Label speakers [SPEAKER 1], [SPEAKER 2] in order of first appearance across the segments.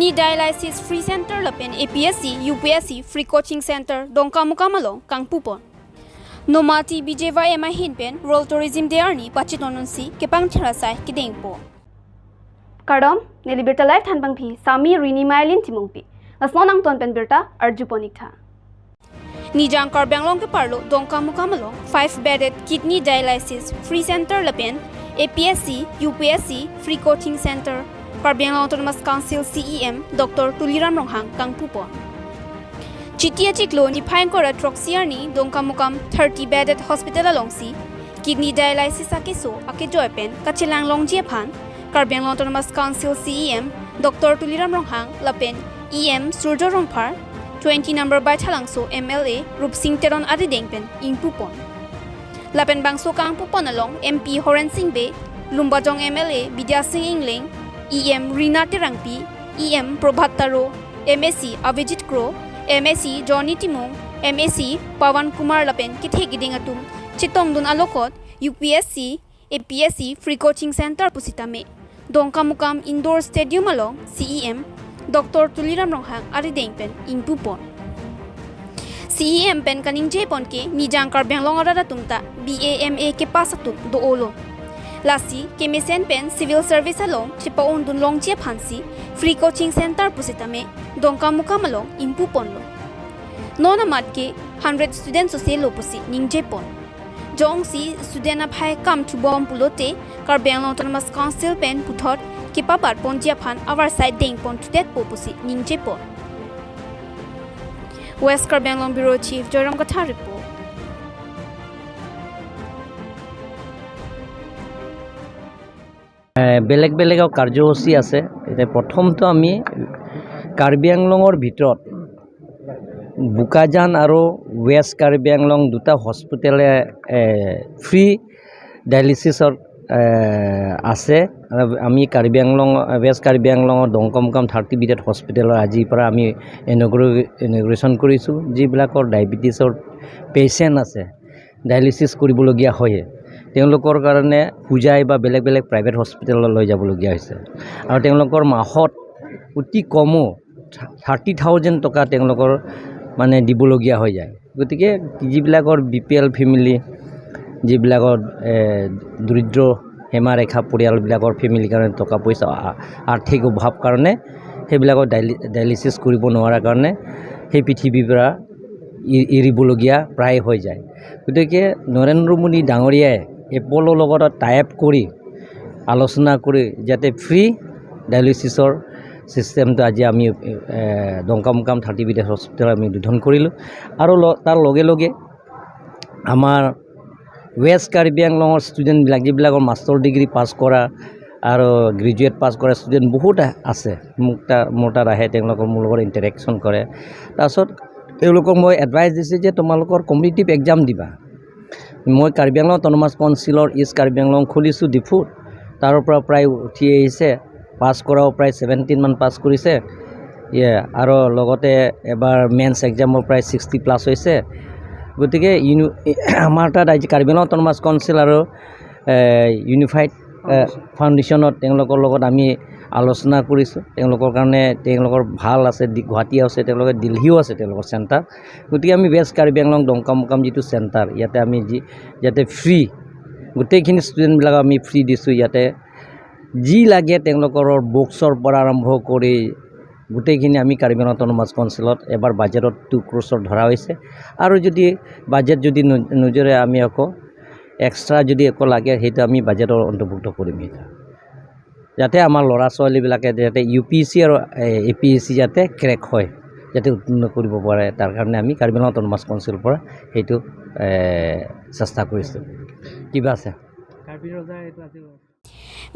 [SPEAKER 1] Kidney dialysis free center lapen APSC, UPSC free coaching center dongkamukamalong kangpu pon. Nomati BJYM Ahinpen World Tourism de Arni pacheton dunsi kapangthir Asai kedengpon.
[SPEAKER 2] Kardom nelibirta life thanbang phi sami rini mailin timongpi. Asnonang ton pen birta arjuponikha.
[SPEAKER 1] Nijang karbanglong ke parlo dongkamukamalong 5-bedded kidney dialysis free center lapen APSC, UPSC free coaching center Karbiang Autonomous Council CEM Dr. Tuliram Ronghang kangpu pon. Chitia chiklo ni phainkora troxiarni dongkamukam 30-bedded hospital alongsi kidney dialysis akeso akejoypen kachilang longjie phan Karbiang Autonomous Council CEM Dr. Tuliram Ronghang lapen EM Surjo Rongphar 20 number by Thalangso MLA Rupsing Teron Adidengpen ingpu pon. Lapen bangso kangpu pon along MP Horen Singbe Lumbajong MLA Bidya Singh Ingling EM Rina Terangpi, EM Prabhattaro, MSc Avijit Kro, MSc Johnny Timong, MSc Pawan Kumar Lapen Kithe Giding Atum, Chitongdun Alokot, UPSC, APSC Free Coaching Center Pusitame, Dongkamukam Indoor Stadium along CEM, Dr. Tuliram Ronghang Aridengpen, Ingpupon. CEM Pen Kaning Jepon ke Nijang Karbiang Longarada Tumta, BAMA ke Pasatum do Olo. Lasi Kemisen Pen Civil Service along Chipaon Dun Long Chia Pansi Free Coaching Center Pusitame Dongkamukamalong Impuponlo. Nona Matke 100 students se lopusi Ning Jepon. Jong si student up high come to bomb pulote Karbiang Autonomous Council Pen Puthot Kipapat Pontia Pan our side Deng Pon to that popusi Ning Jepon. West Karbiang Long Bureau Chief Joram Kata report.
[SPEAKER 3] বেলেগ বেলেগ কাৰ্যসূচী আছে এতিয়া প্ৰথমটো আমি কাৰ্বি আংলঙৰ ভিতৰত বুকাজান আৰু ৱেষ্ট কাৰ্বি আংলং দুটা হস্পিটেলে ফ্ৰী ডায়ালিসিছৰ আছে আমি কাৰ্বি আংলং ৱেষ্ট কাৰ্বি আংলঙৰ দংকমকাম 30-bedded হস্পিটেলৰ আজিৰ পৰা আমি ইনগ্ৰেশ্যন কৰিছোঁ যিবিলাকৰ ডায়াবেটিছৰ পেচেণ্ট আছে ডায়ালিসিছ কৰিবলগীয়া হয় তেওঁলোকৰ কাৰণে পূজাই বা বেলেগ বেলেগ প্ৰাইভেট হস্পিটেললৈ লৈ যাবলগীয়া হৈছে আৰু তেওঁলোকৰ মাহত অতি কমো 30,000 টকা তেওঁলোকৰ মানে দিবলগীয়া হৈ যায় গতিকে যিবিলাকৰ বিপিএল ফেমিলি যিবিলাকৰ দৰিদ্ৰ হেমাৰেখা পৰিয়ালবিলাকৰ ফেমিলি কাৰণে টকা পইচা আৰ্থিক অভাৱ কাৰণে সেইবিলাকৰ ডায়ালিসিছ কৰিব নোৱাৰাৰ কাৰণে সেই পৃথিৱীৰ পৰা এৰিবলগীয়া প্ৰায় হৈ যায় গতিকে নৰেন্দ্ৰ মোদী ডাঙৰীয়াই এপলৰ লগত টাইপ কৰি আলোচনা কৰি যাতে ফ্ৰী ডায়ালিসিছৰ সিস্টেমটো আজি আমি দংকামকাম 30-bedded হস্পিটেল আমি উদ্বোধন কৰিলোঁ আৰু তাৰ লগে লগে আমাৰ ৱেষ্ট কাৰ্বি আংলঙৰ ষ্টুডেণ্টবিলাক যিবিলাকৰ মাষ্টাৰ ডিগ্ৰী পাছ কৰা আৰু গ্ৰেজুৱেট পাছ কৰা ষ্টুডেণ্ট বহুত আছে মোৰ তাত আহে তেওঁলোকৰ মোৰ লগত ইণ্টাৰেকশ্যন কৰে তাৰপিছত তেওঁলোকক মই এডভাইচ দিছোঁ যে তোমালোকৰ কম্পিটিটিভ এক্সাম দিবা মই কাৰ্বি আংলং অটোনমাছ কাউন্সিলৰ ইষ্ট কাৰ্বি আংলং খুলিছোঁ ডিফুত তাৰ পৰা প্ৰায় উঠি আহিছে পাছ কৰাও প্ৰায় 17 মান পাছ কৰিছে আৰু লগতে এবাৰ মেন্স এক্সামৰ প্ৰায় 60+ হৈছে গতিকে আমাৰ তাত আজি কাৰ্বি আংলং অটোনমাছ কাউন্সিল আৰু ইউনিফাইড ফাউণ্ডেশ্যনত তেওঁলোকৰ লগত আমি আলোচনা কৰিছোঁ তেওঁলোকৰ কাৰণে তেওঁলোকৰ ভাল আছে গুৱাহাটী আছে তেওঁলোকৰ দিল্লীও আছে তেওঁলোকৰ চেণ্টাৰ গতিকে আমি ৱেষ্ট কাৰ্বি আংলং দংকামকাম যিটো চেণ্টাৰ ইয়াতে আমি যাতে ফ্ৰী গোটেইখিনি ষ্টুডেণ্টবিলাক আমি ফ্ৰী দিছোঁ ইয়াতে যি লাগে তেওঁলোকৰ বুকছৰ পৰা আৰম্ভ কৰি গোটেইখিনি আমি কাৰ্বি আংলং অটোনমাছ কাউন্সিলত এবাৰ বাজেটত 2 crore ধৰা হৈছে আৰু যদি বাজেট যদি নজৰে আমি আকৌ এক্সট্ৰা যদি একো লাগে সেইটো আমি বাজেটৰ অন্তৰ্ভুক্ত কৰিম যাতে আমাৰ ল'ৰা ছোৱালীবিলাকে যাতে UPSC আৰু APSC যাতে ক্ৰেক হয় যাতে উত্তীৰ্ণ কৰিব পাৰে তাৰ কাৰণে আমি কাৰ্বি আংলং অটোনমাছ কাউন্সিলৰ পৰা সেইটো চেষ্টা কৰিছোঁ কিবা আছে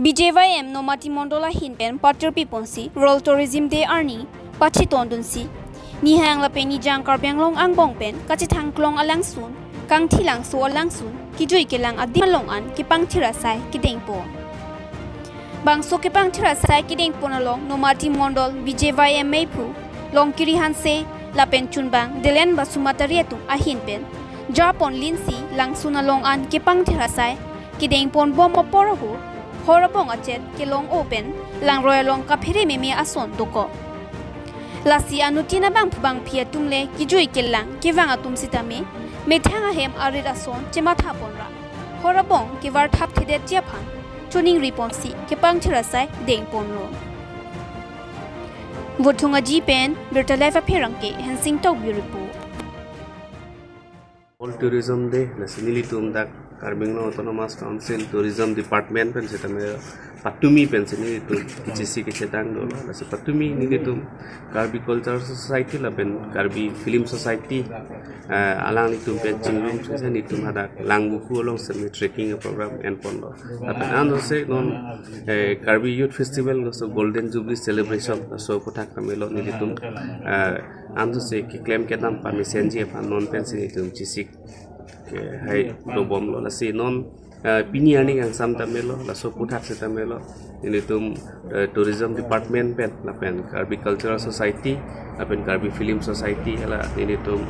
[SPEAKER 1] BJYM Nomati Mondola Hinpen Pater Piponsi World Tourism de Arni pacheton dunsi Nihang la peni jang Karbiang Long Angbong Pen Kachithang Klong Alangsun Kangthilang So Alangsun Kijoi Kelang Adimalong An Kapangthir Asai kedengpon Bangso kapangthir Asai kedengpon along Nomati Mondol BJYM Meipu Longkiri Hanse Lapen Chunbang Delen Basumatariatum Ahinpen Japon Linsi Langsun along an kapangthir Asai kedengpon bombo porohu Horabong achet ke long open lang royalong kaphere meme ason doko Lasi anutina bang pia tumle kijui kelang kivang atum sitame methanga hem arira son chematha ponra horabong kivar thap thide chiaphan tuning responsi kapangthir Asai kedengpon lo Votunga Jipen Bertalifa Perangke Hensing Tau report.
[SPEAKER 4] All tourism day nationally tum dak Karbinglong Autonomous Council Tourism Department pen setame patumi pen sini itu kicisi kecetang do nasi patumi ni itu Karbi Cultural Society la pen Karbi Film Society alang itu pen cinglum sesen itu ada langbuku long semi trekking program and pondo tapi ando se non Karbi Youth Festival so Golden Jubilee Celebration so putak kamelo ni itu ando se ki claim ketam pamisenji pa non pen sini itu cisik hai dobom lo la si non pini ani yang sam tamelo la so puthak se tamelo ini tum tourism department pen la pen Karbi Cultural Society la pen Karbi Film Society la ini tum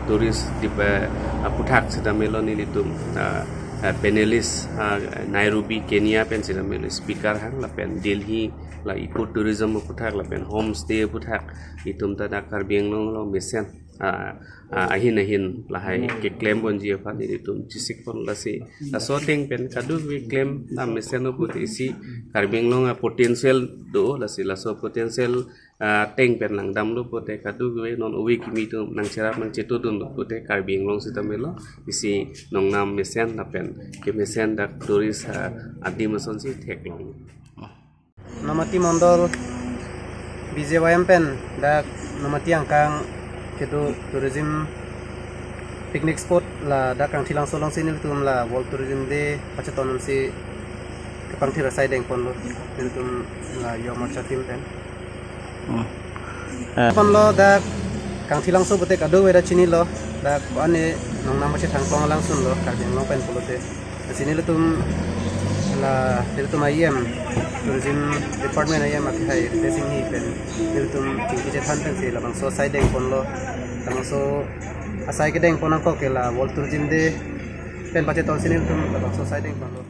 [SPEAKER 4] tourist di puthak se tamelo ini tum panelist Nairobi Kenya pen se tamelo speaker hang la pen Delhi la eco tourism puthak la pen homestay puthak itum ta Karbinglong lo mesen ahin lahai ke claim bon ji fa ni tum cisik pon lasi la sorting pen kadu we claim na meseno put isi Karbinglong potential do lasi la so potential teng pen lang dam lo pote kadu we non uwi kimi tum nang serap nang cetu dun pote Karbinglong sitamelo isi nong nam mesen na pen ke mesen dak tourist adi mason si theklong
[SPEAKER 5] Nomati mondol BJYM pen dak nomati angkang kedu tourism picnic spot la dakang thilang solong sini tum la world tourism day pacheton si kapangthir Asai kedengpon lo tum la yo marcha tim pen pon lo dak kang thilang so bote kadu weda chini lo dak ane nong nam che thang plong langsung lo Karbinglong pen polote sini tum la tum IM tourism department IM akhai replacing ni pen tum tingki je than pen se la bang so Asai kedengpon lo tang so Asai kedengpon ang ko ke la world tourism day pen pacheton sini tum la bang so Asai kedengpon lo